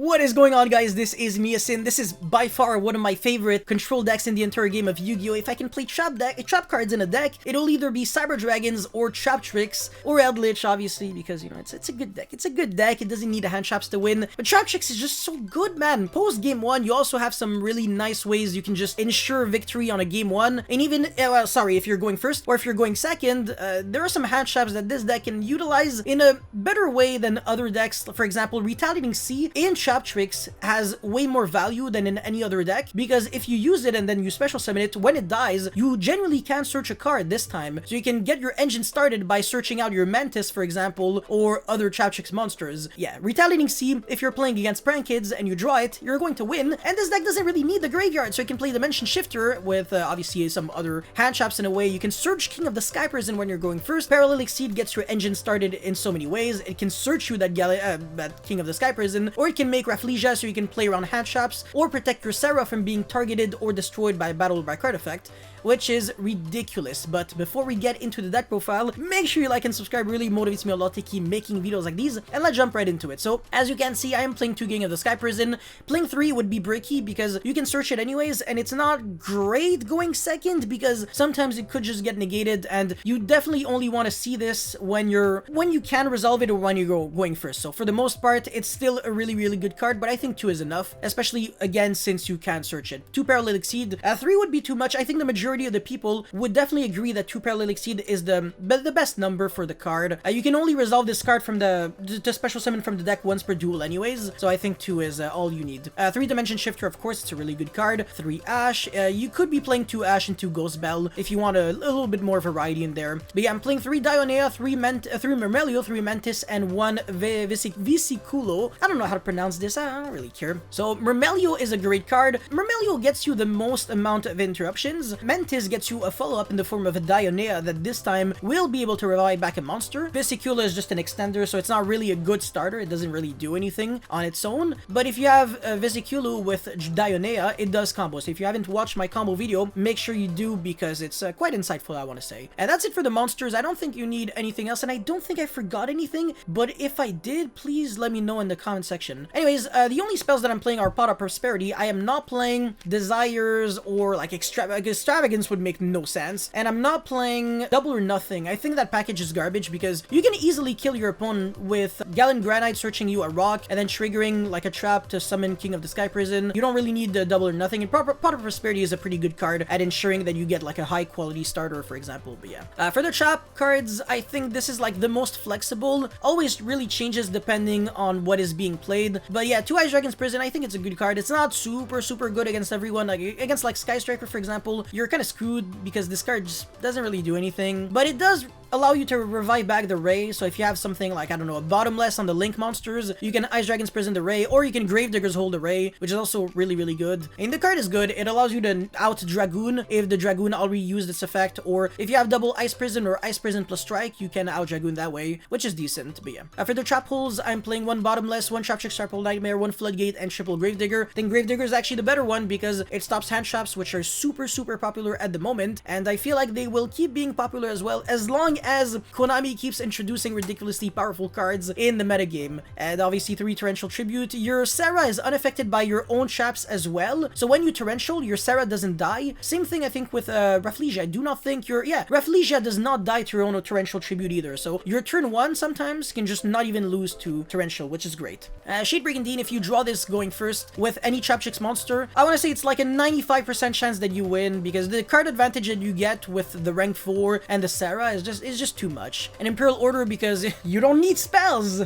What is going on, guys? This is Miasin. This is by far one of my favorite control decks in the entire game of Yu-Gi-Oh! If I can play trap cards in a deck, it'll either be Cyber Dragons or Traptrix or Eldritch, obviously, because, you know, it's a good deck. It's a good deck. It doesn't need a hand traps to win. But Traptrix is just so good, man. Post game 1, you also have some really nice ways you can just ensure victory on a game 1. And even, well, sorry, if you're going first or if you're going second, there are some hand traps that this deck can utilize in a better way than other decks. For example, Retaliating Sea in Traptrix has way more value than in any other deck, because if you use it and then you special summon it, when it dies, you generally can't search a card this time. So you can get your engine started by searching out your Mantis, for example, or other Traptrix monsters. Yeah, Retaliating Sea, if you're playing against Prank Kids and you draw it, you're going to win, and this deck doesn't really need the graveyard, so you can play Dimension Shifter with obviously some other hand traps in a way. You can search King of the Sky Prison when you're going first. Parallel Exceed gets your engine started in so many ways. It can search you that King of the Sky Prison, or it can make Rafflesia so you can play around hand traps, or protect your Sarah from being targeted or destroyed by Battle by Card effect, which is ridiculous. But before we get into the deck profile, make sure you like and subscribe. Really motivates me a lot to keep making videos like these, and let's jump right into it. So as you can see, I am playing 2 King of the Sky Prison. Playing 3 would be bricky because you can search it anyways, and it's not great going second because sometimes it could just get negated, and you definitely only want to see this when you can resolve it or when you're going first. So for the most part, it's still a really good card, but I think 2 is enough, especially again since you can search it. 2 Parallel Exceed. 3 would be too much. I think the majority of the people would definitely agree that 2 Parallel Exceed is the best number for the card. You can only resolve this card from the special summon from the deck once per duel anyways, so I think 2 is all you need. 3 Dimension Shifter, of course, it's a really good card. 3 Ash. You could be playing 2 Ash and 2 Ghost Bell if you want a little bit more variety in there. But yeah, I'm playing 3 Dionea, 3 Mermelio, 3 Mantis, and 1 Vesiculo. I don't know how to pronounce this, I don't really care. So Mermelio is a great card. Mermelio gets you the most amount of interruptions. Mantis gets you a follow-up in the form of a Dionea that this time will be able to revive back a monster. Vesiculo is just an extender, so it's not really a good starter. It doesn't really do anything on its own. But if you have Vesiculo with Dionea, it does combo. So if you haven't watched my combo video, make sure you do, because it's quite insightful, I want to say. And that's it for the monsters. I don't think you need anything else, and I don't think I forgot anything, but if I did, please let me know in the comment section. Anyways, the only spells that I'm playing are Pot of Prosperity. I am not playing Desires or like Extravagance would make no sense, and I'm not playing Double or Nothing. I think that package is garbage because you can easily kill your opponent with Gallant Granite searching you a rock and then triggering like a trap to summon King of the Sky Prison. You don't really need the Double or Nothing, and Pot of Prosperity is a pretty good card at ensuring that you get like a high quality starter, for example. But yeah, for the trap cards, I think this is like the most flexible. Always really changes depending on what is being played. But yeah, 2 Ice Dragon's Prison, I think it's a good card. It's not super good against everyone. Like against like Sky Striker, for example, you're kind of screwed because this card just doesn't really do anything. But it does allow you to revive back the Ray, so if you have something like, I don't know, a Bottomless on the Link monsters, you can Ice Dragon's Prison the Ray, or you can Gravediggers Hold the Ray, which is also really good. And the card is good. It allows you to out Dragoon if the Dragoon already used its effect, or if you have double Ice Prison or Ice Prison plus Strike, you can out Dragoon that way, which is decent. But yeah, for the trap holes, I'm playing 1 Bottomless, 1 Traptrix Trap Hole Nightmare, 1 Floodgate, and triple Gravedigger. I think Gravedigger is actually the better one because it stops hand traps, which are super popular at the moment, and I feel like they will keep being popular as well, as long as Konami keeps introducing ridiculously powerful cards in the metagame. And obviously 3 Torrential Tribute. Your Sarah is unaffected by your own traps as well, so when you Torrential, your Sarah doesn't die. Same thing I think with Rafflesia. I do not think Rafflesia does not die to your own Torrential Tribute either, so your turn 1 sometimes can just not even lose to Torrential, which is great. Shadebreaking Dean, if you draw this going first with any Traptrix monster, I want to say it's like a 95% chance that you win, because the card advantage that you get with the rank 4 and the Sarah is just too much. And Imperial Order, because you don't need spells.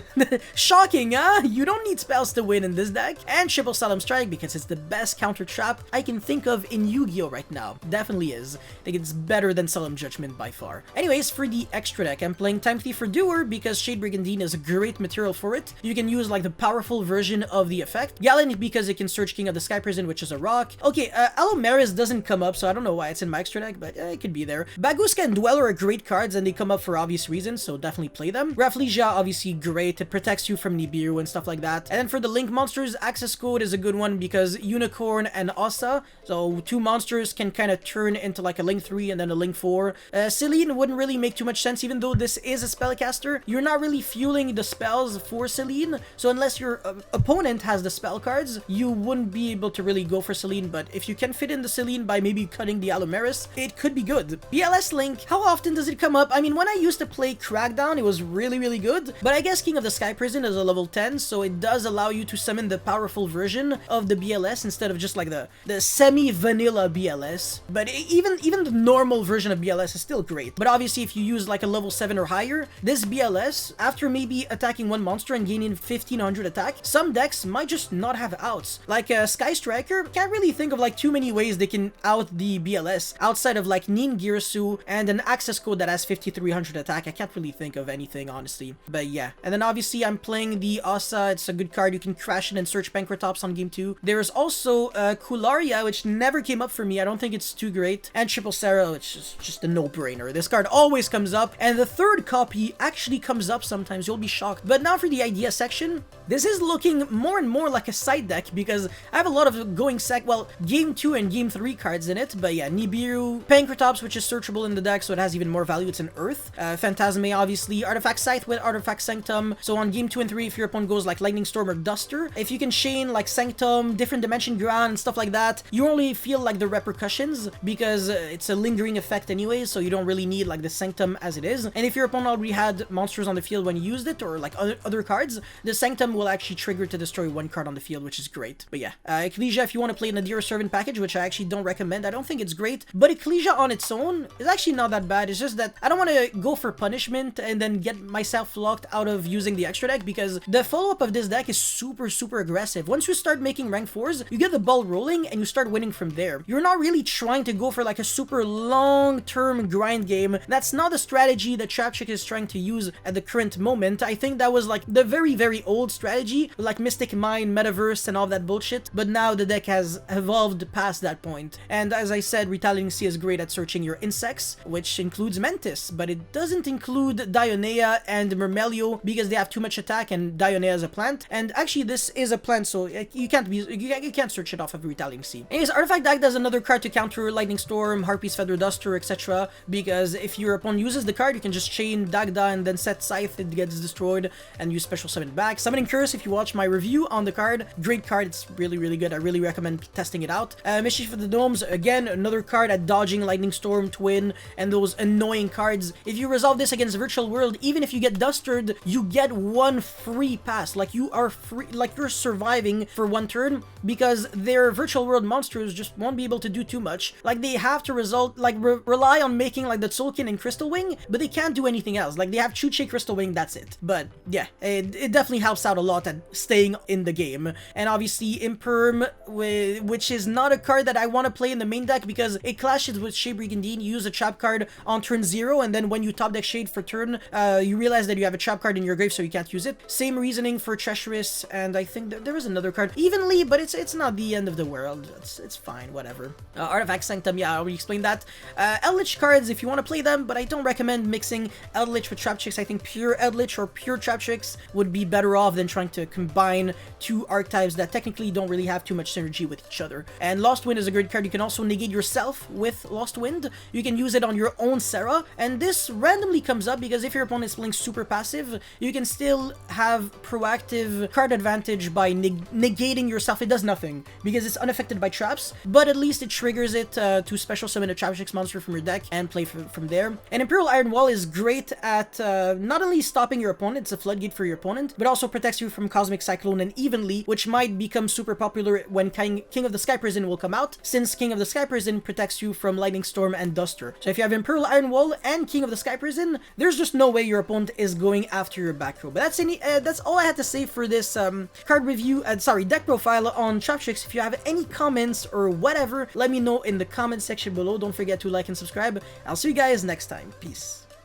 Shocking, huh? You don't need spells to win in this deck. And Triple Solemn Strike, because it's the best counter trap I can think of in Yu-Gi-Oh! Right now. Definitely is. I think it's better than Solemn Judgment by far. Anyways, for the extra deck, I'm playing Time Thief for Doer because Shadebreaking Dean is a great material for it. You can use like the powerful version of the effect. Gallant, because it can search King of the Sky Prison, which is a rock. Okay, Alomeris doesn't come up, so I don't know why it's in my extra deck, but it could be there. Baguska and Dweller are great cards, and they come up for obvious reasons, so definitely play them. Rafflesia, obviously great. It protects you from Nibiru and stuff like that. And then for the Link monsters, Access Code is a good one because Unicorn and Ossa, so two monsters can kind of turn into like a Link 3 and then a Link 4. Celine wouldn't really make too much sense, even though this is a spellcaster. You're not really fueling the spells for Celine, so unless your opponent has the spell cards, you wouldn't be able to really go for Celine, but if you can fit in the Celine by maybe cutting the Alumeris, it could be good. BLS Link, how often does it come up? I mean, when I used to play Crackdown, it was really good, but I guess King of the Sky Prison is a level 10, so it does allow you to summon the powerful version of the BLS instead of just like the semi-vanilla BLS. But even the normal version of BLS is still great. But obviously, if you use like a level 7 or higher, this BLS, after maybe attacking one monster and gaining 1500 attack, some decks might just not have outs. Like Sky Striker, can't really think of like too many ways they can out the BLS outside of like Nin Girsu and an Access Code that has 5300 attack. I can't really think of anything, honestly. But yeah. And then obviously I'm playing the Ossa. It's a good card. You can crash it and search Pankratops on game 2. There's also Kularia, which never came up for me. I don't think it's too great. And Triple Sarah, which is just a no-brainer. This card always comes up, and the third copy actually comes up sometimes. You'll be shocked. But now for the idea section, this is looking more and more like a side deck because I have a lot of game 2 and game 3 cards in it. But yeah, Nibiru, Pankratops, which is searchable in the deck, so it has even more value. It's an Earth. Phantasme, obviously. Artifact Scythe with Artifact Sanctum. So on game 2 and 3, if your opponent goes like Lightning Storm or Duster, if you can chain like Sanctum, different dimension ground, and stuff like that, you only feel like the repercussions because it's a lingering effect anyway, so you don't really need like the Sanctum as it is. And if your opponent already had monsters on the field when you used it, or like other cards, the Sanctum will actually trigger to destroy one card on the field, which is great. But yeah, Ecclesia, if you want to play Nadir Servant package, which I actually don't recommend, I don't think it's great, but Ecclesia on its own is actually not that bad. It's just that I don't want to go for punishment and then get myself locked out of using the extra deck, because the follow-up of this deck is super aggressive. Once you start making rank 4s, you get the ball rolling and you start winning from there. You're not really trying to go for like a super long-term grind game. That's not a strategy that Traptrix is trying to use at the current moment. I think that was like the very old strategy, like Mystic Mine, Metaverse, and all that bullshit, but now the deck has evolved past that point. And as I said, Retaliating Sea is great at searching your insects, which includes Mantis, but it doesn't include Dionea and Myrmelio because they have too much attack, and Dionea is a plant. And actually, this is a plant, so you can't search it off of Retaliating Sea. Anyways, Artifact Deck does another card to counter Lightning Storm, Harpy's Feather Duster, etc. Because if your opponent uses the card, you can just chain Dagda and then set Scythe, it gets destroyed, and use Special Summon it back. Summoning Curse, if you watch my review on the card, great card, it's really good. I really recommend testing it out. Mischief of the Domes, again, another card at dodging Lightning Storm, Twin, and those annoying cards. If you resolve this against Virtual World, even if you get dustered, you get one free pass. Like you are free, like you're surviving for one turn, because their Virtual World monsters just won't be able to do too much. Like they have to rely on making like the Tzolk'in and Crystal Wing, but they can't do anything else. Like they have Chuche, Crystal Wing, that's it. But yeah, it definitely helps out a lot at staying in the game. And obviously Imperm, which is not a card that I want to play in the main deck because it clashes with Shade Brigandine. You use a trap card on turn 0, and then when you top deck Shade for turn, you realize that you have a trap card in your grave, so you can't use it. Same reasoning for Treacherous, and I think there was another card. Evenly, but it's not the end of the world. It's fine, whatever. Artifact Sanctum, yeah, I already explained that. Eldritch cards, if you want to play them, but I don't recommend mixing Eldritch with Traptrix. I think pure Eldritch or pure Traptrix would be better off than trying to combine two archetypes that technically don't really have too much synergy with each other. And Lost Wind is a great card. You can also negate yourself with Lost Wind. You can use it on your own Serra, and this randomly comes up because if your opponent is playing super passive, you can still have proactive card advantage by negating yourself. It does nothing because it's unaffected by traps, but at least it triggers it to special summon a Traptrix monster from your deck and play from there. And Imperial Iron Wall is great at not only stopping your opponent, it's a floodgate for your opponent, but also protects you from Cosmic Cyclone and Evenly, which might become super popular when King of the Sky Prison will come out, since King of the Sky Prison protects you from Lightning Storm and Duster. So if you have Imperial Iron Wall and King of the Sky Prison, there's just no way your opponent is going after your back row. But that's all I had to say for this card review, deck profile on Traptrix. If you have any comments or whatever, let me know in the comment section below. Don't forget to like and subscribe. I'll see you guys next time. Peace.